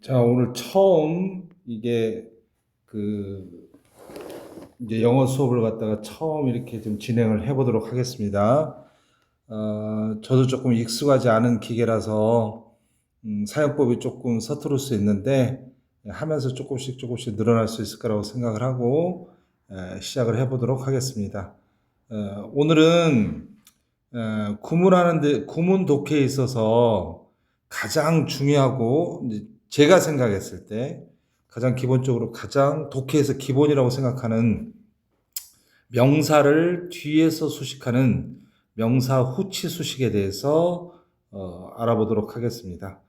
자, 오늘 처음 이게 그 이제 영어 수업을 갖다가 처음 이렇게 좀 진행을 해보도록 하겠습니다. 저도 조금 익숙하지 않은 기계라서 사용법이 조금 서투를 수 있는데 하면서 조금씩 늘어날 수 있을 거라고 생각을 하고 시작을 해보도록 하겠습니다. 오늘은 구문하는데 구문 독해에 있어서 가장 중요하고 이제 제가 생각했을 때 가장 기본적으로 가장 독해에서 기본이라고 생각하는 명사를 뒤에서 수식하는 명사 후치 수식에 대해서 알아보도록 하겠습니다.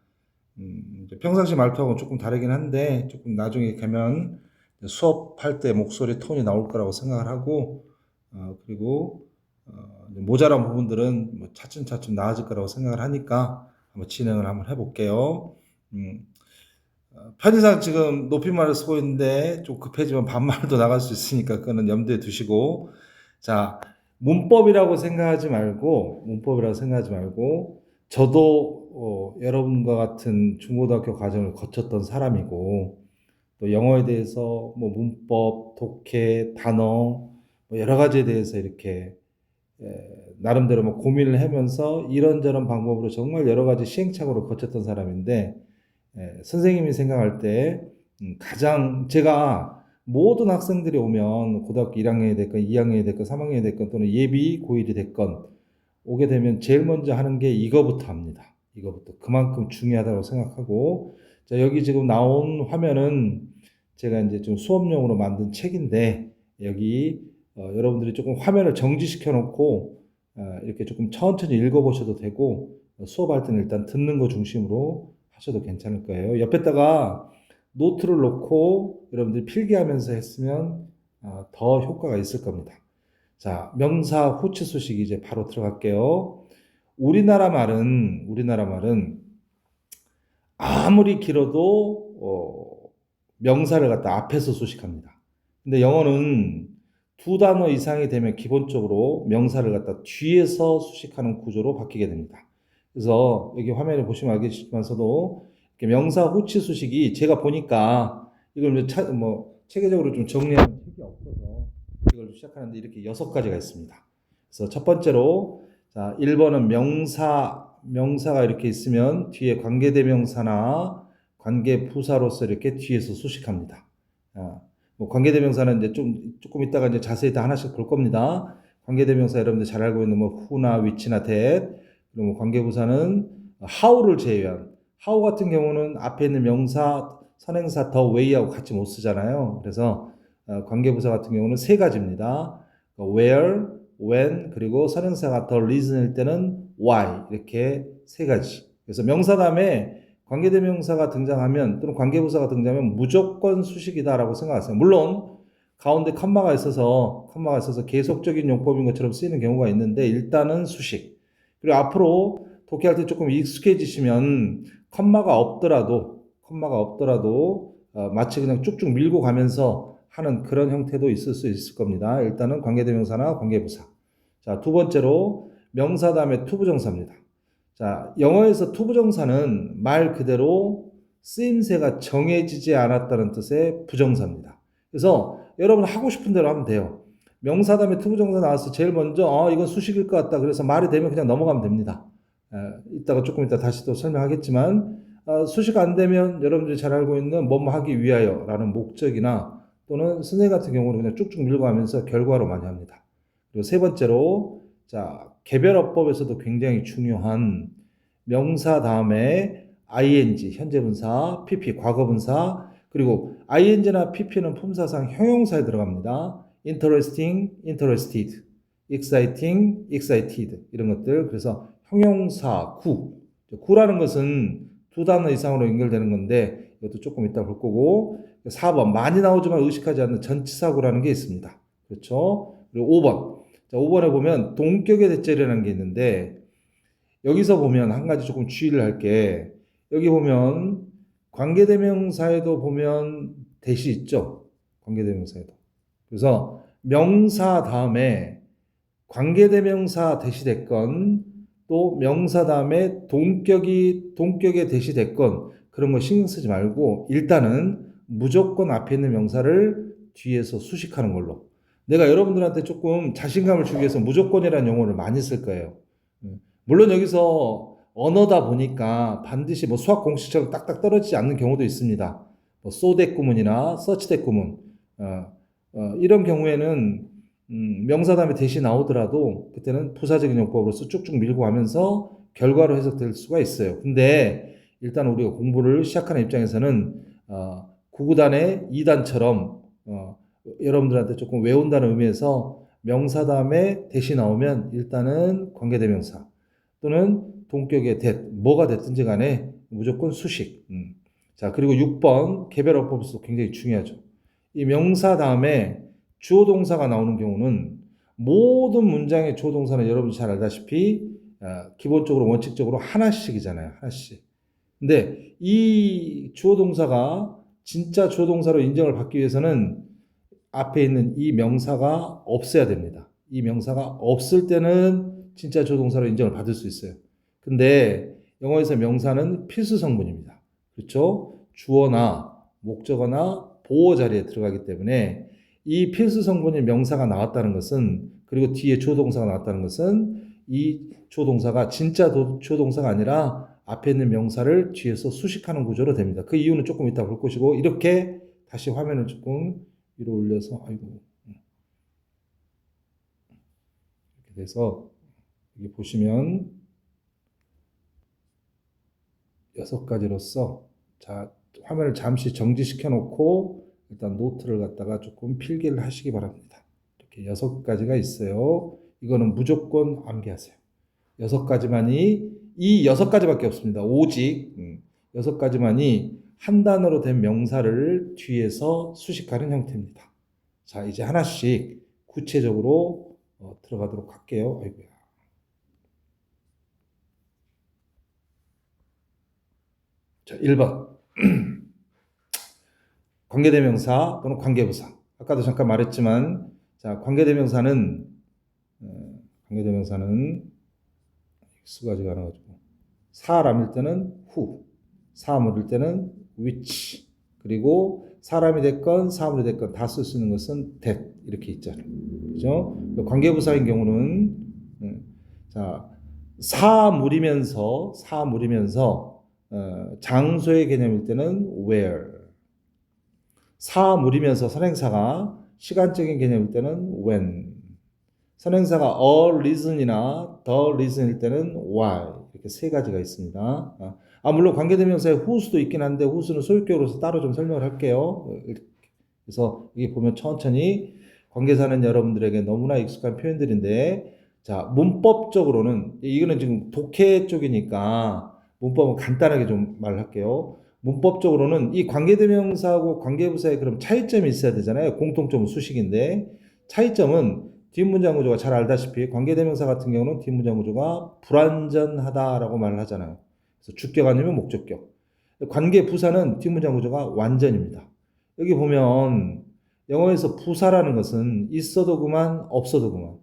이제 평상시 말투하고는 조금 다르긴 한데 조금 나중에 가면 수업할 때 목소리 톤이 나올 거라고 생각을 하고 그리고 모자란 부분들은 뭐 차츰차츰 나아질 거라고 생각을 하니까 한번 진행을 한번 해볼게요. 음, 편의상 지금 높임말을 쓰고 있는데 좀 급해지면 반말도 나갈 수 있으니까 그거는 염두에 두시고 자 문법이라고 생각하지 말고 저도 여러분과 같은 중고등학교 과정을 거쳤던 사람이고 또 영어에 대해서 뭐 문법, 독해, 단어 뭐 여러 가지에 대해서 이렇게 나름대로 뭐 고민을 하면서 이런저런 방법으로 정말 여러 가지 시행착오를 거쳤던 사람인데 선생님이 생각할 때 가장 제가 모든 학생들이 오면 고등학교 1학년이 됐건 2학년이 됐건 3학년이 됐건 또는 예비 고1이 됐건 오게 되면 제일 먼저 하는 게 이거부터 합니다. 이거부터 그만큼 중요하다고 생각하고 자 여기 지금 나온 화면은 제가 이제 좀 수업용으로 만든 책인데 여기 여러분들이 조금 화면을 정지시켜 놓고 이렇게 조금 천천히 읽어보셔도 되고 수업할 때는 일단 듣는 거 중심으로 하셔도 괜찮을 거예요. 옆에다가 노트를 놓고 여러분들이 필기하면서 했으면 더 효과가 있을 겁니다. 자, 명사 후치 수식 이제 바로 들어갈게요. 우리나라 말은 아무리 길어도 명사를 갖다 앞에서 수식합니다. 근데 영어는 두 단어 이상이 되면 기본적으로 명사를 갖다 뒤에서 수식하는 구조로 바뀌게 됩니다. 그래서 여기 화면에 보시면 알겠지만서도 명사 후치 수식이 제가 보니까 이걸 뭐 체계적으로 좀 정리하면 책이 없어서 이걸 시작하는데 이렇게 6가지가 있습니다. 그래서 첫 번째로 자, 1번은 명사가 이렇게 있으면 뒤에 관계대명사나 관계부사로서 이렇게 뒤에서 수식합니다. 뭐 관계대명사는 이제 조금 이따가 이제 자세히 다 하나씩 볼 겁니다. 관계대명사 여러분들 잘 알고 있는 뭐 who나 which나 that, 그리고 뭐 관계부사는 how를 제외한 how 같은 경우는 앞에 있는 명사, 선행사 the way하고 같이 못 쓰잖아요. 그래서 관계부사 같은 경우는 3가지입니다. where, when, 그리고 선행사가 the reason일 때는 why 이렇게 3가지. 그래서 명사 다음에 관계대명사가 등장하면 또는 관계부사가 등장하면 무조건 수식이다라고 생각하세요. 물론 가운데 컴마가 있어서 계속적인 용법인 것처럼 쓰이는 경우가 있는데 일단은 수식. 그리고 앞으로 독해할 때 조금 익숙해지시면 컴마가 없더라도 마치 그냥 쭉쭉 밀고 가면서 하는 그런 형태도 있을 수 있을 겁니다. 일단은 관계대명사나 관계부사. 자, 두 번째로 명사 다음에 투부정사입니다. 자, 영어에서 투부정사는 말 그대로 쓰임새가 정해지지 않았다는 뜻의 부정사입니다. 그래서 여러분 하고 싶은 대로 하면 돼요. 명사 다음에 투부정사 나와서 제일 먼저 이건 수식일 것 같다. 그래서 말이 되면 그냥 넘어가면 됩니다. 조금 이따 다시 또 설명하겠지만 수식 안 되면 여러분들이 잘 알고 있는 뭐뭐 하기 위하여라는 목적이나 또는 선생님 같은 경우는 그냥 쭉쭉 밀고 가면서 결과로 많이 합니다. 그리고 세 번째로 자 개별어법에서도 굉장히 중요한 명사 다음에 ing 현재분사, pp 과거분사 그리고 ing나 pp는 품사상 형용사에 들어갑니다. interesting, interested, exciting, excited 이런 것들 그래서 형용사 구라는 것은 두 단어 이상으로 연결되는 건데 이것도 조금 이따 볼 거고 4번 많이 나오지만 의식하지 않는 전치사구라는 게 있습니다. 그렇죠? 그리고 5번 자, 5번에 보면 동격의 대절이라는 게 있는데 여기서 보면 한 가지 조금 주의를 할게 여기 보면 관계대명사에도 보면 대시 있죠. 관계대명사에도. 그래서 명사 다음에 관계대명사 대시됐건 또 명사 다음에 동격의 대시됐건 그런 거 신경 쓰지 말고 일단은 무조건 앞에 있는 명사를 뒤에서 수식하는 걸로. 내가 여러분들한테 조금 자신감을 주기 위해서 무조건이라는 용어를 많이 쓸 거예요. 물론 여기서 언어다 보니까 반드시 뭐 수학 공식처럼 딱딱 떨어지지 않는 경우도 있습니다. 뭐 소댓구문이나 서치댓구문 이런 경우에는 명사 다음에 대시 나오더라도 그때는 부사적인 용법으로서 쭉쭉 밀고 가면서 결과로 해석될 수가 있어요. 근데 일단 우리가 공부를 시작하는 입장에서는 구구단의 2단처럼 여러분들한테 조금 외운다는 의미에서 명사 다음에 대시 나오면 일단은 관계대명사 또는 동격의 that, 뭐가 됐든지 간에 무조건 수식. 자, 그리고 6번 개별 어법에서 굉장히 중요하죠. 이 명사 다음에 주어 동사가 나오는 경우는 모든 문장의 주어 동사는 여러분이 잘 알다시피 기본적으로 원칙적으로 하나씩이잖아요. 하나씩. 근데 이 주어 동사가 진짜 주어 동사로 인정을 받기 위해서는 앞에 있는 이 명사가 없어야 됩니다. 이 명사가 없을 때는 진짜 주어 동사로 인정을 받을 수 있어요. 근데 영어에서 명사는 필수 성분입니다. 그렇죠? 주어나 목적어나 보어 자리에 들어가기 때문에 이 필수 성분인 명사가 나왔다는 것은 그리고 뒤에 주어 동사가 나왔다는 것은 이 주어 동사가 진짜 주어 동사가 아니라 앞에 있는 명사를 뒤에서 수식하는 구조로 됩니다. 그 이유는 조금 이따 볼 것이고 이렇게 다시 화면을 조금 위로 올려서 아이고 이렇게 돼서 여기 보시면 6가지로서 자 화면을 잠시 정지시켜 놓고 일단 노트를 갖다가 조금 필기를 하시기 바랍니다. 이렇게 6가지가 있어요. 이거는 무조건 암기하세요. 6가지만이 이 6가지밖에 없습니다. 오직 6가지만이 한 단어로 된 명사를 뒤에서 수식하는 형태입니다. 자, 이제 하나씩 구체적으로 들어가도록 할게요. 아이고야. 자, 1번. 관계대명사 또는 관계부사. 아까도 잠깐 말했지만, 자, 관계대명사는 수가지가 나가지고, 사람일 때는 who, 사물일 때는 which, 그리고 사람이 됐건 사물이 됐건 다 쓸 수 있는 것은 that 이렇게 있잖아요. 그죠? 관계부사인 경우는 자 사물이면서 장소의 개념일 때는 where, 사물이면서 선행사가 시간적인 개념일 때는 when, 선행사가 a reason이나 the reason일 때는 why 이렇게 3가지가 있습니다. 물론 관계대명사의 who수도 있긴 한데 who수는 소유격으로서 따로 좀 설명을 할게요. 그래서 여기 보면 천천히 관계사는 여러분들에게 너무나 익숙한 표현들인데 자 문법적으로는 이거는 지금 독해 쪽이니까 문법은 간단하게 좀 말할게요. 문법적으로는 이 관계대명사하고 관계부사의 그럼 차이점이 있어야 되잖아요. 공통점은 수식인데 차이점은 뒷문장 구조가 잘 알다시피 관계대명사 같은 경우는 뒷문장 구조가 불완전하다라고 말을 하잖아요. 그래서 주격 아니면 목적격. 관계부사는 뒷문장 구조가 완전입니다. 여기 보면 영어에서 부사라는 것은 있어도 그만 없어도 그만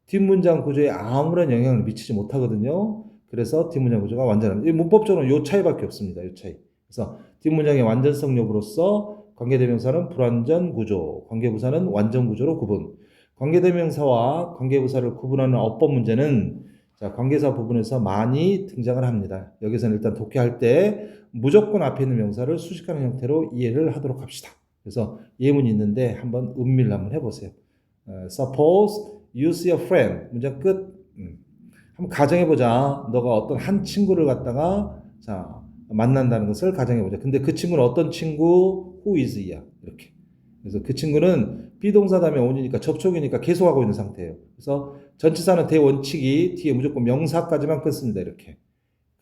뒷문장 구조에 아무런 영향을 미치지 못하거든요. 그래서 뒷문장 구조가 완전합니다. 문법적으로 이 차이밖에 없습니다. 이 차이. 그래서 뒷문장의 완전성 여부로서 관계대명사는 불완전 구조, 관계부사는 완전 구조로 구분. 관계대명사와 관계부사를 구분하는 어법 문제는 자, 관계사 부분에서 많이 등장을 합니다. 여기서는 일단 독해할 때 무조건 앞에 있는 명사를 수식하는 형태로 이해를 하도록 합시다. 그래서 예문이 있는데 한번 음미를 한번 해보세요. Suppose you see a friend. 문장 끝. 한번 가정해보자. 너가 어떤 한 친구를 갖다가 자 만난다는 것을 가정해보자. 근데 그 친구는 어떤 친구? Who is 이야. 이렇게. 그래서 그 친구는 비동사 다음에 on이니까 접촉이니까 계속하고 있는 상태예요. 그래서 전치사는 대원칙이 뒤에 무조건 명사까지만 끊습니다. 이렇게.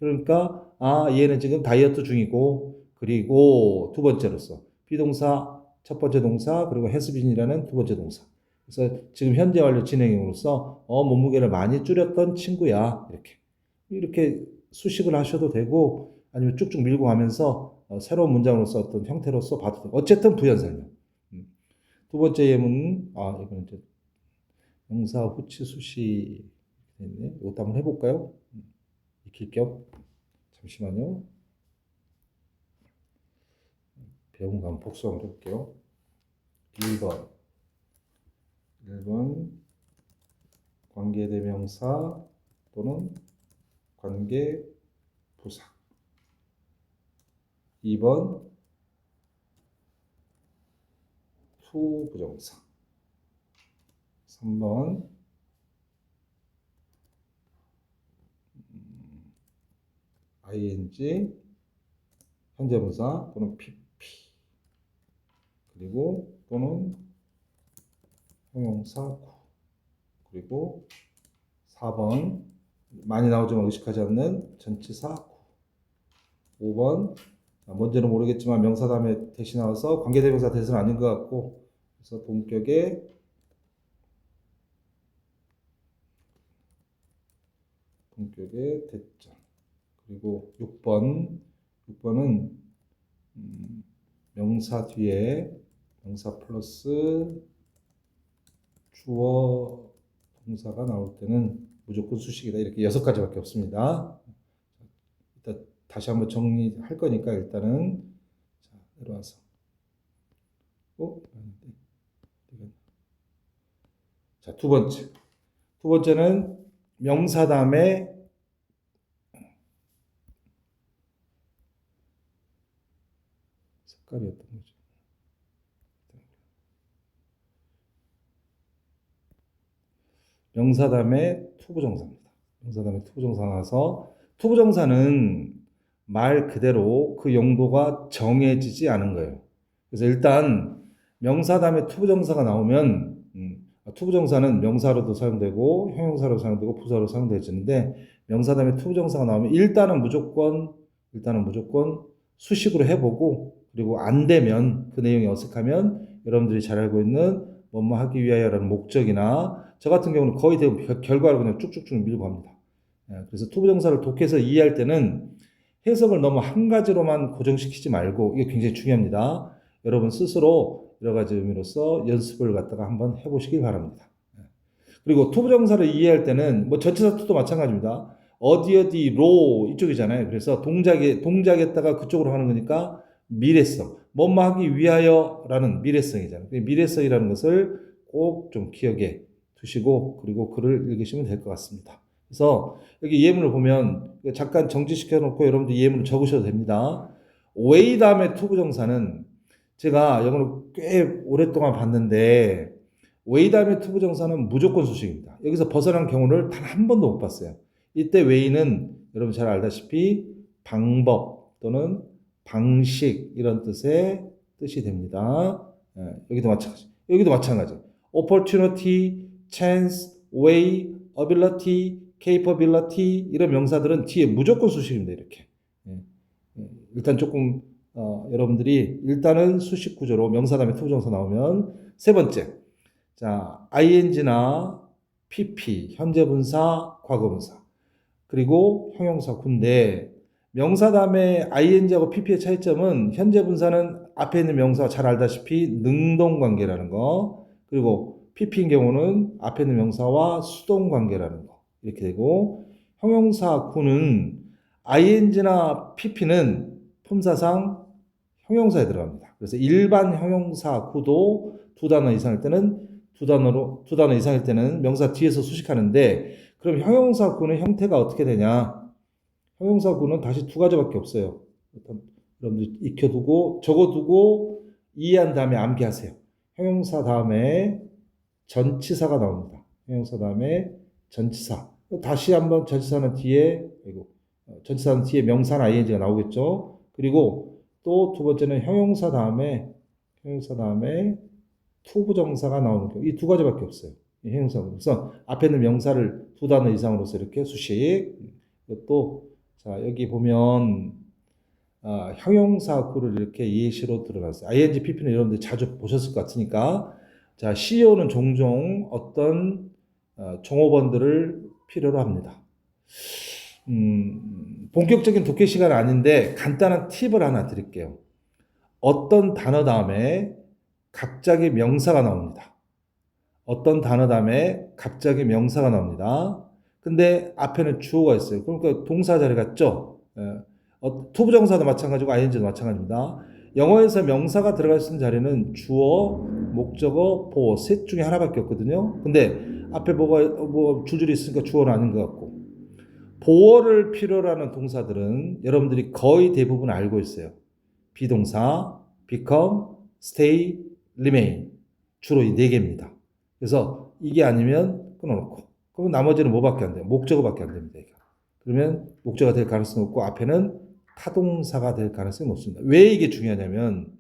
그러니까 얘는 지금 다이어트 중이고 그리고 두 번째로서 비동사 첫 번째 동사 그리고 has been이라는 두 번째 동사. 그래서 지금 현재 완료 진행형으로서 몸무게를 많이 줄였던 친구야. 이렇게 수식을 하셔도 되고 아니면 쭉쭉 밀고 가면서 새로운 문장으로서 어떤 형태로서 봐도 되고 어쨌든 부연 설명. 두 번째 예문 이건 이제 명사 후치 수시 됐네. 이것도 한번 해볼까요? 익힐 겸 잠시만요. 배운 거 한번 복수 한번 해볼게요. 1번 관계대명사 또는 관계부사. 2번 투부정사. 3번 ing 현재분사 또는 pp. 그리고 또는 형용사구. 그리고 4번 많이 나오지만 의식하지 않는 전치사구. 5번 뭔지는 모르겠지만 명사 다음에 대시 나와서 관계대명사 대수는 아닌 것 같고, 그래서 동격의 대자. 그리고 6번은 명사 뒤에 명사 플러스 주어 동사가 나올 때는 무조건 수식이다. 이렇게 6가지밖에 없습니다. 일단 다시 한번 정리할 거니까 일단은 자, 내려와서 자, 두 번째는 명사 다음에 색깔이었던 거죠. 명사 다음에 투부정사입니다. 명사 다음에 투부정사 나와서 투부정사는 말 그대로 그 용도가 정해지지 않은 거예요. 그래서 일단 명사 다음에 투부정사가 나오면 투부정사는 명사로도 사용되고 형용사로도 사용되고 부사로 사용되는데, 명사 다음에 투부정사가 나오면 일단은 무조건 수식으로 해보고, 그리고 안 되면 그 내용이 어색하면 여러분들이 잘 알고 있는 뭐뭐 하기 위하여라는 목적이나, 저 같은 경우는 거의 대부분 결과를 그냥 쭉쭉쭉 밀고 합니다. 그래서 투부정사를 독해서 이해할 때는 해석을 너무 한 가지로만 고정시키지 말고, 이게 굉장히 중요합니다. 여러분 스스로 여러 가지 의미로서 연습을 갖다가 한번 해보시길 바랍니다. 그리고 투부정사를 이해할 때는 뭐 전치사 투도 마찬가지입니다. 어디로 이쪽이잖아요. 그래서 동작에다가 그쪽으로 하는 거니까 미래성, 뭐뭐 하기 위하여라는 미래성이잖아요. 미래성이라는 것을 꼭 좀 기억해 두시고, 그리고 글을 읽으시면 될 것 같습니다. 그래서 여기 예문을 보면 잠깐 정지시켜 놓고 여러분들 예문을 적으셔도 됩니다. way 다음에 투부정사는 제가 영어를 꽤 오랫동안 봤는데, way 다음에 투부정사는 무조건 수식입니다. 여기서 벗어난 경우를 단 한 번도 못 봤어요. 이때 way는 여러분 잘 알다시피 방법 또는 방식 이런 뜻이 됩니다. 여기도 마찬가지. opportunity, chance, way, ability, capability 이런 명사들은 뒤에 무조건 수식입니다. 이렇게. 일단 조금 여러분들이 일단은 수식 구조로 명사 다음에 투부정사 나오면, 세 번째, 자 ing나 pp, 현재분사, 과거분사, 그리고 형용사구인데, 명사 다음에 ing하고 pp의 차이점은 현재분사는 앞에 있는 명사가 잘 알다시피 능동관계라는 거, 그리고 pp인 경우는 앞에 있는 명사와 수동관계라는 거 이렇게 되고, 형용사구는 ing나 pp는 품사상 형용사에 들어갑니다. 그래서 일반 형용사구도 두 단어 이상일 때는 명사 뒤에서 수식하는데, 그럼 형용사구는 형태가 어떻게 되냐? 형용사구는 다시 두 가지밖에 없어요. 여러분들 익혀두고 적어두고 이해한 다음에 암기하세요. 형용사 다음에 전치사가 나옵니다. 형용사 다음에 전치사. 다시 한번 전치사는 뒤에 명사나 ing가 나오겠죠. 그리고 또 두 번째는 형용사 다음에 투부정사가 나오는 경우, 이 두 가지밖에 없어요. 이 형용사구. 그래서 앞에 있는 명사를 두 단어 이상으로서 이렇게 수식. 또 자 여기 보면 형용사구를 이렇게 예시로 들어놨어요. ing, pp는 여러분들 자주 보셨을 것 같으니까. 자, CEO는 종종 어떤 종업원들을 필요로 합니다. 본격적인 독해 시간은 아닌데 간단한 팁을 하나 드릴게요. 어떤 단어 다음에 갑자기 명사가 나옵니다. 근데 앞에는 주어가 있어요. 그러니까 동사 자리 같죠? 투부정사도 마찬가지고 ing도 마찬가지입니다. 영어에서 명사가 들어갈 수 있는 자리는 주어, 목적어, 보어 셋 중에 하나밖에 없거든요. 근데 앞에 뭐 줄줄이 있으니까 주어는 아닌 것 같고, 보어를 필요로 하는 동사들은 여러분들이 거의 대부분 알고 있어요. 비동사, become, stay, remain. 주로 이 네 개입니다. 그래서 이게 아니면 끊어놓고. 그럼 나머지는 뭐밖에 안 돼요? 목적어밖에 안 됩니다. 그러면 목적어가 될 가능성이 없고 앞에는 타동사가 될 가능성이 높습니다. 왜 이게 중요하냐면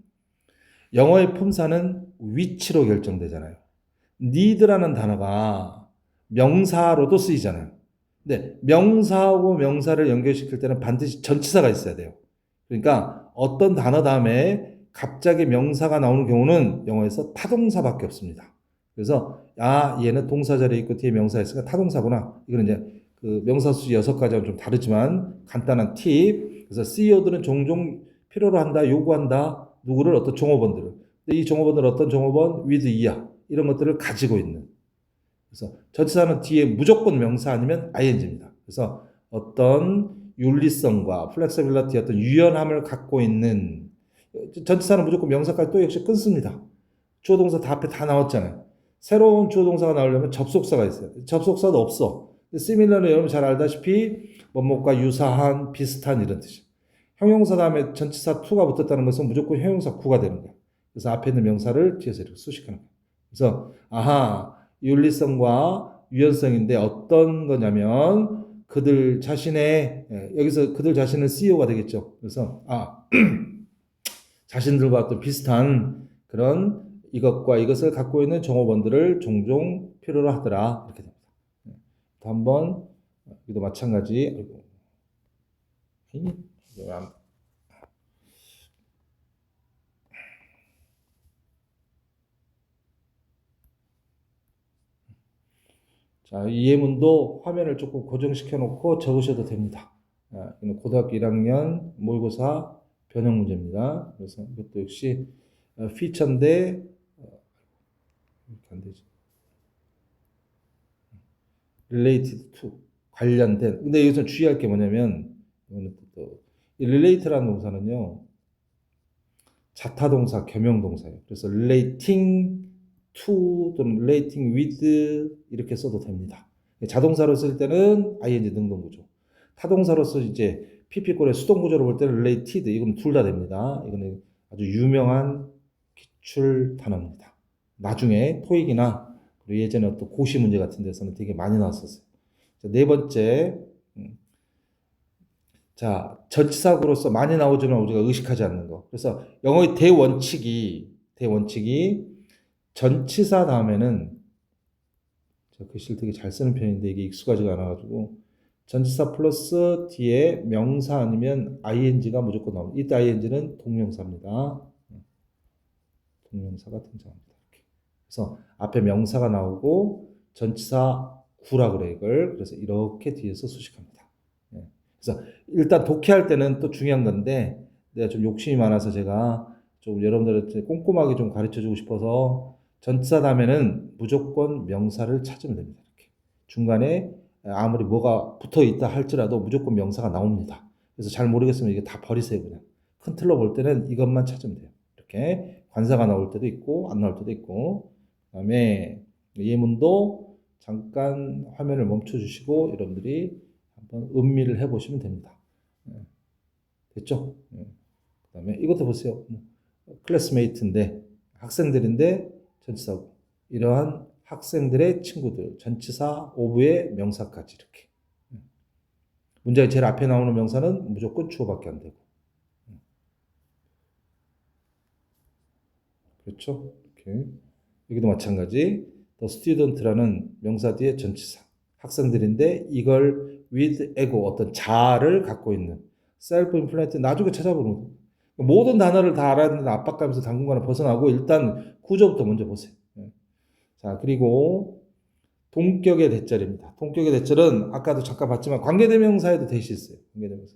영어의 품사는 위치로 결정되잖아요. need라는 단어가 명사로도 쓰이잖아요. 근데 명사하고 명사를 연결시킬 때는 반드시 전치사가 있어야 돼요. 그러니까 어떤 단어 다음에 갑자기 명사가 나오는 경우는 영어에서 타동사밖에 없습니다. 그래서 얘는 동사 자리에 있고 뒤에 명사 있으니까 타동사구나. 이거는 이제 그 명사 수 6가지와 좀 다르지만 간단한 팁. 그래서 CEO들은 종종 필요로 한다, 요구한다. 누구를 어떤 종업원들을. 근데 이 종업원들은 어떤 종업원? with 이하 이런 것들을 가지고 있는. 그래서 전치사는 뒤에 무조건 명사 아니면 ing입니다. 그래서 어떤 윤리성과 플렉서빌리티 어떤 유연함을 갖고 있는 전치사는 무조건 명사까지 또 역시 끊습니다. 주어 동사 다 앞에 다 나왔잖아요. 새로운 주어 동사가 나오려면 접속사가 있어요. 접속사도 없어. similar는 여러분 잘 알다시피 뭐뭐과 유사한, 비슷한 이런 뜻이에요. 형용사 다음에 전치사 to가 붙었다는 것은 무조건 형용사 구가 되는 거예요. 그래서 앞에 있는 명사를 뒤에서 이렇게 수식하는 거예요. 그래서 윤리성과 유연성인데 어떤 거냐면 그들 자신의 여기서 그들 자신은 CEO가 되겠죠. 그래서 자신들과 어떤 비슷한 그런 이것과 이것을 갖고 있는 종업원들을 종종 필요로 하더라 이렇게 됩니다. 또 한번 이도 마찬가지. 자, 이 예문도 화면을 조금 고정시켜 놓고 적으셔도 됩니다. 이는 고등학교 1학년 모의고사 변형 문제입니다. 그래서 이것도 역시 피처인데 이렇게 안 되죠. related to 관련된. 근데 여기서 주의할 게 뭐냐면 이거는 또 related라는 동사는요. 자타동사, 겸용동사예요. 그래서 relating to 또는 relating with 이렇게 써도 됩니다. 자동사로 쓸 때는 ing 능동구조. 타동사로서 이제 PP꼴의 수동구조로 볼 때는 related 이건 둘 다 됩니다. 이거는 아주 유명한 기출 단어입니다. 나중에 토익이나 예전에 어떤 고시 문제 같은 데서는 되게 많이 나왔었어요. 네 번째, 자, 전치사구로서 많이 나오지만 우리가 의식하지 않는 거. 그래서 영어의 대원칙이 전치사 다음에는 제가 글씨를 되게 잘 쓰는 편인데 이게 익숙하지가 않아가지고 전치사 플러스 뒤에 명사 아니면 ing가 무조건 나옵니다. 이때 ing는 동명사입니다. 동명사가 등장합니다. 이렇게. 그래서 앞에 명사가 나오고 전치사 구라 그래 이걸. 그래서 이렇게 뒤에서 수식합니다. 그래서 일단 독해할 때는 또 중요한 건데 내가 좀 욕심이 많아서 제가 좀 여러분들한테 꼼꼼하게 좀 가르쳐 주고 싶어서 전치사 다음에는 무조건 명사를 찾으면 됩니다. 이렇게. 중간에 아무리 뭐가 붙어 있다 할지라도 무조건 명사가 나옵니다. 그래서 잘 모르겠으면 이게 다 버리세요. 그냥 큰 틀로 볼 때는 이것만 찾으면 돼요. 이렇게 관사가 나올 때도 있고 안 나올 때도 있고. 그다음에 예문도 잠깐 화면을 멈춰 주시고 여러분들이 한번 음미를 해보시면 됩니다. 됐죠? 그다음에 이것도 보세요. 클래스메이트인데 학생들인데 전치사고 이러한 학생들의 친구들 전치사 오브의 명사까지 이렇게. 문장의 제일 앞에 나오는 명사는 무조건 주어밖에 안 되고. 그렇죠? 이렇게. 여기도 마찬가지. The student라는 명사 뒤에 전치사. 학생들인데 이걸 with ego 어떤 자아를 갖고 있는 self implant 나중에 찾아보는 거예요. 모든 단어를 다 알아야 되는 압박감에서 당분간은 벗어나고 일단 구조부터 먼저 보세요. 자, 그리고 동격의 대절입니다. 동격의 대절은 아까도 잠깐 봤지만 관계대명사에도 대시 있어요. 관계대명사.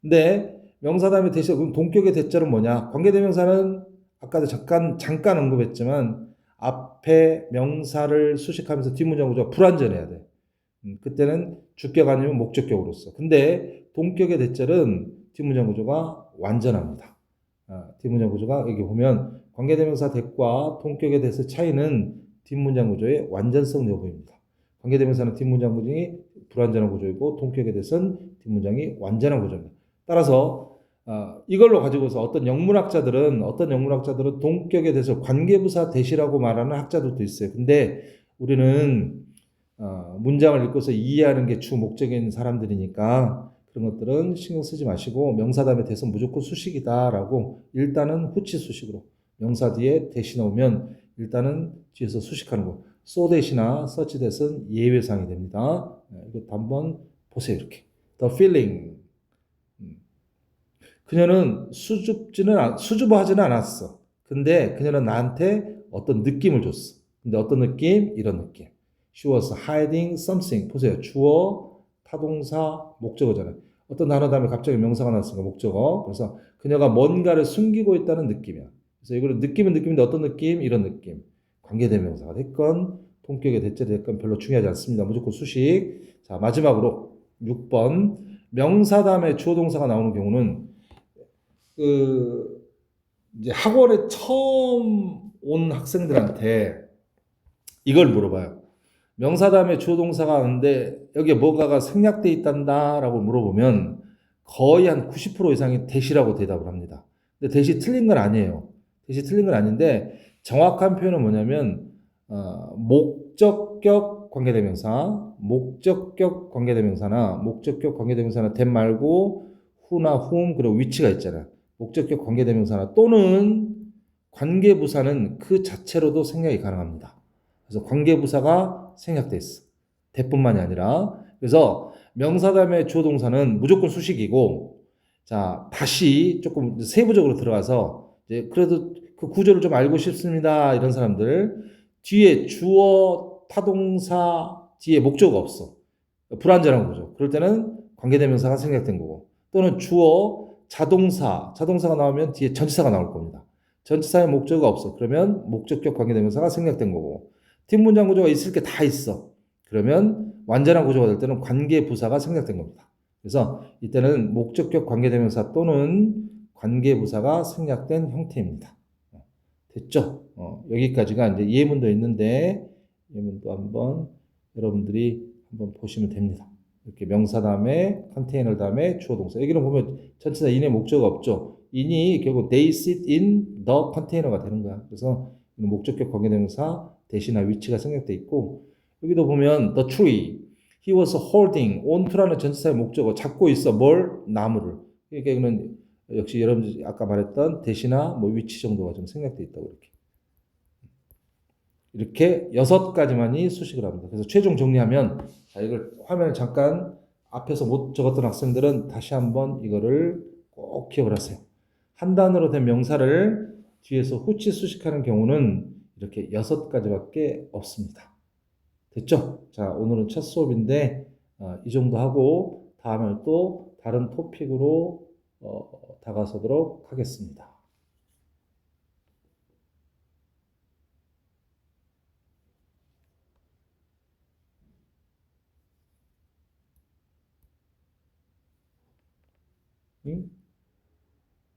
근데 명사 다음에 대시 그럼 동격의 대절은 뭐냐? 관계대명사는 아까도 잠깐 언급했지만 앞에 명사를 수식하면서 뒷문장 구조가 불완전해야 돼. 그때는 주격 아니면 목적격으로서. 근데 동격의 대절은 뒷문장 구조가 완전합니다. 뒷문장 구조가 여기 보면 관계대명사 that과 동격의 that의 차이는 뒷문장 구조의 완전성 여부입니다. 관계대명사는 뒷문장 구조이 불완전한 구조이고 동격의 that은 뒷문장이 완전한 구조입니다. 따라서 이걸로 가지고서 어떤 영문학자들은 동격의 that을 관계부사 that이라고 말하는 학자들도 있어요. 근데 우리는 문장을 읽고서 이해하는 게 주 목적인 사람들이니까 그런 것들은 신경 쓰지 마시고 명사 다음에 that은 무조건 수식이다라고 일단은 후치 수식으로 명사 뒤에 that이 나오면 일단은 뒤에서 수식하는 거. so that이나 such that은 예외상이 됩니다. 이것도 한번 보세요. 이렇게 the feeling. 그녀는 수줍어하지는 않았어. 근데 그녀는 나한테 어떤 느낌을 줬어. 근데 어떤 느낌? 이런 느낌. She was hiding something. 보세요. 주어, 타동사, 목적어잖아요. 어떤 단어 다음에 갑자기 명사가 나왔으니까 목적어. 그래서 그녀가 뭔가를 숨기고 있다는 느낌이야. 그래서 이거를 느낌은 느낌인데 어떤 느낌? 이런 느낌. 관계대명사가 됐건 동격의 대체가 됐건 별로 중요하지 않습니다. 무조건 수식. 자, 마지막으로 6번. 명사 다음에 주어 동사가 나오는 경우는 이제 학원에 처음 온 학생들한테 이걸 물어봐요. 명사 다음에 주어 동사가 왔는데 여기에 뭐가가 생략돼 있단다라고 물어보면 거의 한 90% 이상이 that이라고 대답을 합니다. 근데 that이 틀린 건 아니에요. that이 틀린 건 아닌데 정확한 표현은 뭐냐면 목적격 관계대명사나 that 말고 who나 whom 그리고 which가 있잖아요. 목적격 관계대명사나 또는 관계부사는 그 자체로도 생략이 가능합니다. 그래서 관계부사가 생략돼 있어. that뿐만이 아니라. 그래서 명사 다음에 주어 동사는 무조건 수식이고, 자, 다시 조금 세부적으로 들어가서, 이제 그래도 그 구조를 좀 알고 싶습니다. 이런 사람들. 뒤에 주어, 타동사, 뒤에 목적어가 없어. 불완전한 구조. 그럴 때는 관계대명사가 생략된 거고. 또는 주어, 자동사가 나오면 뒤에 전치사가 나올 겁니다. 전치사의 목적어가 없어. 그러면 목적격 관계대명사가 생략된 거고. 뒷문장 구조가 있을 게 다 있어. 그러면 완전한 구조가 될 때는 관계부사가 생략된 겁니다. 그래서 이때는 목적격 관계대명사 또는 관계부사가 생략된 형태입니다. 됐죠? 여기까지가 이제 예문도 있는데 예문도 한번 여러분들이 한번 보시면 됩니다. 이렇게 명사 다음에 컨테이너 다음에 주어 동사. 여기는 보면 전치사 in의 목적어가 없죠. in이 결국 they sit in the container가 되는 거야. 그래서 목적격 관계대명사 대신나 위치가 생략돼 있고 여기도 보면 the tree he was holding onto라는 전치사의 목적어 잡고 있어 뭘 나무를. 그러니까 이거는 역시 여러분들이 아까 말했던 대신나 뭐 위치 정도가 좀 생략돼 있다고 이렇게 6가지만이 수식을 합니다. 그래서 최종 정리하면 자, 이걸 화면을 잠깐 앞에서 못 적었던 학생들은 다시 한번 이거를 꼭 기억을 하세요. 한 단어로 된 명사를 뒤에서 후치 수식하는 경우는 이렇게 6가지밖에 없습니다. 됐죠? 자, 오늘은 첫 수업인데 이 정도 하고 다음에 또 다른 토픽으로 다가서도록 하겠습니다. 응?